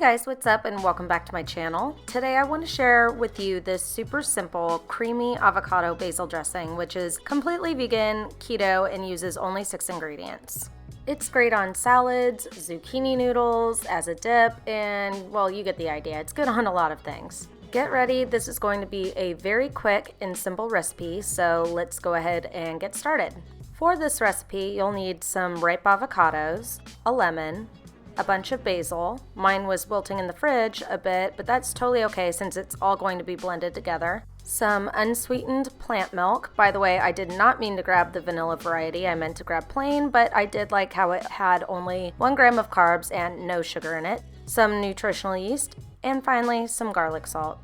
guys, what's up and welcome back to my channel. Today I want to share with you this super simple creamy avocado basil dressing, which is completely vegan, keto, and uses only 6 ingredients. It's great on salads, zucchini noodles, as a dip, and well, you get the idea. It's good on a lot of things. Get ready, this is going to be a very quick and simple recipe, so let's go ahead and get started. For this recipe, you'll need some ripe avocados, a lemon, a bunch of basil. Mine was wilting in the fridge a bit, but that's totally okay since it's all going to be blended together. Some unsweetened plant milk. By the way, I did not mean to grab the vanilla variety. I meant to grab plain, but I did like how it had only 1 gram of carbs and no sugar in it. Some nutritional yeast, and finally, some garlic salt.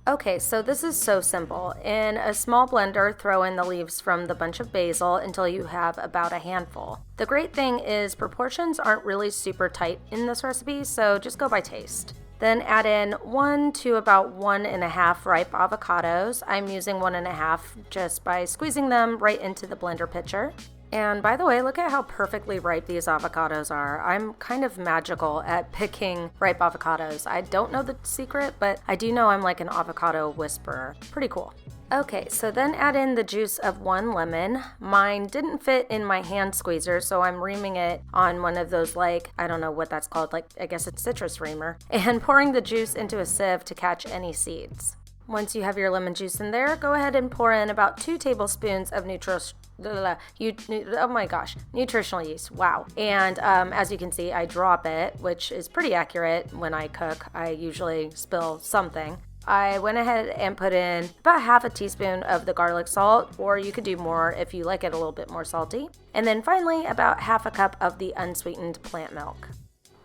Okay, so this is so simple. In a small blender, throw in the leaves from the bunch of basil until you have about a handful. The great thing is proportions aren't really super tight in this recipe, so just go by taste. Then add in 1 to about 1.5 ripe avocados. I'm using 1.5 just by squeezing them right into the blender pitcher. And by the way, look at how perfectly ripe these avocados are. I'm kind of magical at picking ripe avocados. I don't know the secret, but I do know I'm like an avocado whisperer. Pretty cool. Okay, so then add in the juice of 1 lemon. Mine didn't fit in my hand squeezer, so I'm reaming it on one of those, like, I don't know what that's called, like, I guess it's citrus reamer, and pouring the juice into a sieve to catch any seeds. Once you have your lemon juice in there, go ahead and pour in about 2 tablespoons of nutritional yeast. Wow. And as you can see, I drop it, which is pretty accurate when I cook. I usually spill something. I went ahead and put in about 1/2 teaspoon of the garlic salt, or you could do more if you like it a little bit more salty. And then finally, about 1/2 cup of the unsweetened plant milk.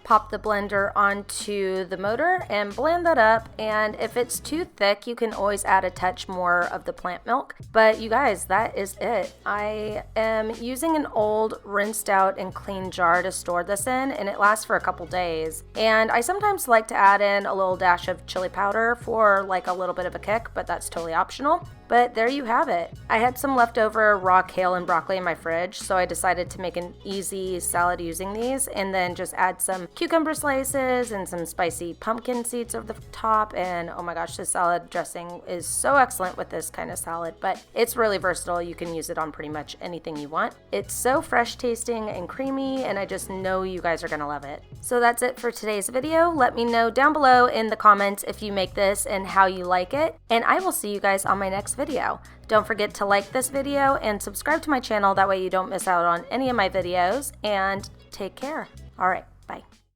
Pop the blender onto the motor and blend that up, and if it's too thick, you can always add a touch more of the plant milk. But you guys, that is it. I am using an old rinsed out and clean jar to store this in, and it lasts for a couple days. And I sometimes like to add in a little dash of chili powder for like a little bit of a kick, but that's totally optional. But there you have it. I had some leftover raw kale and broccoli in my fridge, so I decided to make an easy salad using these, and then just add some cucumber slices and some spicy pumpkin seeds over the top. And oh my gosh, this salad dressing is so excellent with this kind of salad, but it's really versatile. You can use it on pretty much anything you want. It's so fresh tasting and creamy, and I just know you guys are gonna love it. So that's it for today's video. Let me know down below in the comments if you make this and how you like it, and I will see you guys on my next video. Don't forget to like this video and subscribe to my channel, that way you don't miss out on any of my videos, and take care. All right, bye.